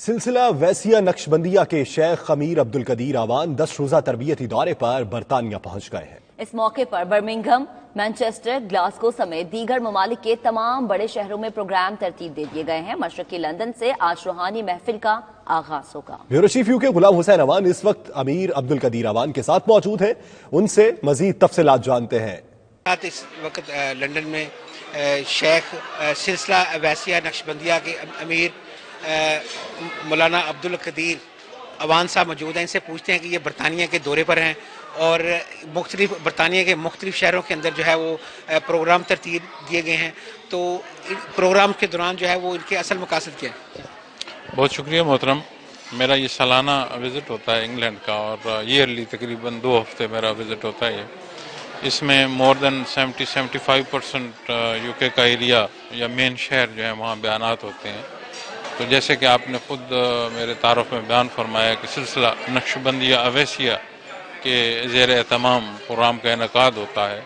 سلسلہ ویسیہ نقشبندیہ کے شیخ امیر عبدالقدیر اعوان 10 روزہ تربیتی دورے پر برطانیہ پہنچ گئے ہیں۔ اس موقع پر برمنگھم، مانچسٹر، گلاسگو سمیت دیگر ممالک کے تمام بڑے شہروں میں پروگرام ترتیب دے دیے گئے ہیں۔ مشرقی لندن سے آج روحانی محفل کا آغاز ہوگا۔ بیورو چیف یو کے غلام حسین اعوان اس وقت امیر عبدالقدیر اعوان کے ساتھ موجود ہیں، ان سے مزید تفصیلات جانتے ہیں۔ اس وقت لندن میں شیخ سلسلہ ویسیہ نقشبندیہ کے امیر مولانا عبدالقدیر اعوان صاحب موجود ہیں۔ ان سے پوچھتے ہیں کہ یہ برطانیہ کے دورے پر ہیں اور برطانیہ کے مختلف شہروں کے اندر جو ہے وہ پروگرام ترتیب دیے گئے ہیں، تو پروگرام کے دوران جو ہے وہ ان کے اصل مقاصد کیا ہے؟ بہت شکریہ محترم۔ میرا یہ سالانہ وزٹ ہوتا ہے انگلینڈ کا، اور ایئرلی تقریباً 2 ہفتے میرا وزٹ ہوتا ہے۔ اس میں مور دین 70-75% یو کے کا ایریا یا مین شہر جو ہے وہاں بیانات ہوتے ہیں۔ تو جیسے کہ آپ نے خود میرے تعارف میں بیان فرمایا کہ سلسلہ نقشبندیہ اویسیہ کے زیر اہتمام پروگرام کا انعقاد ہوتا ہے۔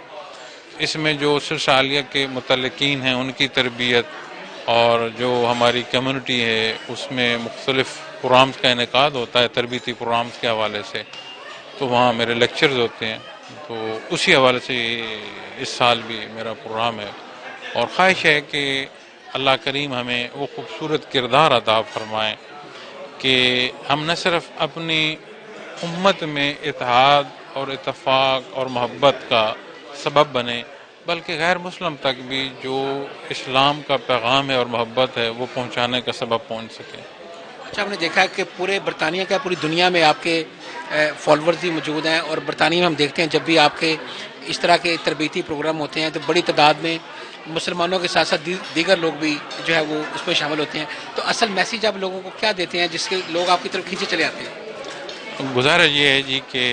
اس میں جو سلسلہ عالیہ کے متعلقین ہیں ان کی تربیت اور جو ہماری کمیونٹی ہے اس میں مختلف پروگرامز کا انعقاد ہوتا ہے تربیتی پروگرامز کے حوالے سے، تو وہاں میرے لیکچرز ہوتے ہیں۔ تو اسی حوالے سے اس سال بھی میرا پروگرام ہے، اور خواہش ہے کہ اللہ کریم ہمیں وہ خوبصورت کردار عطا فرمائیں کہ ہم نہ صرف اپنی امت میں اتحاد اور اتفاق اور محبت کا سبب بنے، بلکہ غیر مسلم تک بھی جو اسلام کا پیغام ہے اور محبت ہے وہ پہنچانے کا سبب پہنچ سکے۔ اچھا، ہم نے دیکھا کہ پورے برطانیہ کا پوری دنیا میں آپ کے فالوورز بھی موجود ہیں، اور برطانیہ میں ہم دیکھتے ہیں جب بھی آپ کے اس طرح کے تربیتی پروگرام ہوتے ہیں تو بڑی تعداد میں مسلمانوں کے ساتھ ساتھ دیگر لوگ بھی جو ہے وہ اس میں شامل ہوتے ہیں۔ تو اصل میسیج آپ لوگوں کو کیا دیتے ہیں جس کے لوگ آپ کی طرف کھینچے چلے آتے ہیں؟ گزارش یہ ہے جی کہ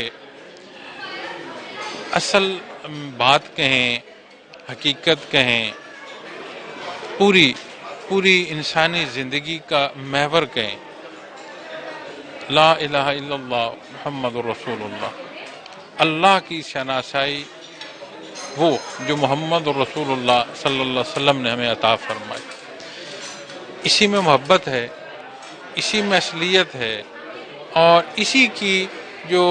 اصل بات کہیں، حقیقت کہیں، پوری انسانی زندگی کا محور کہیں، لا الہ الا اللہ محمد الرسول اللہ، اللہ کی شناسائی وہ جو محمد الرسول اللہ صلی اللہ علیہ وسلم نے ہمیں عطا فرمائی، اسی میں محبت ہے، اسی میں اصلیت ہے، اور اسی کی جو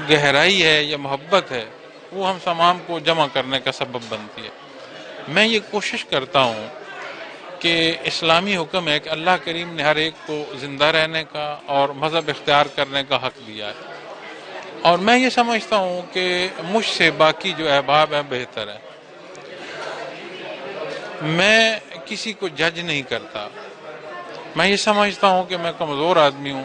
گہرائی ہے یا محبت ہے وہ ہم تمام کو جمع کرنے کا سبب بنتی ہے۔ میں یہ کوشش کرتا ہوں کہ اسلامی حکم ہے کہ اللہ کریم نے ہر ایک کو زندہ رہنے کا اور مذہب اختیار کرنے کا حق دیا ہے، اور میں یہ سمجھتا ہوں کہ مجھ سے باقی جو احباب ہیں بہتر ہیں۔ میں کسی کو جج نہیں کرتا، میں یہ سمجھتا ہوں کہ میں کمزور آدمی ہوں،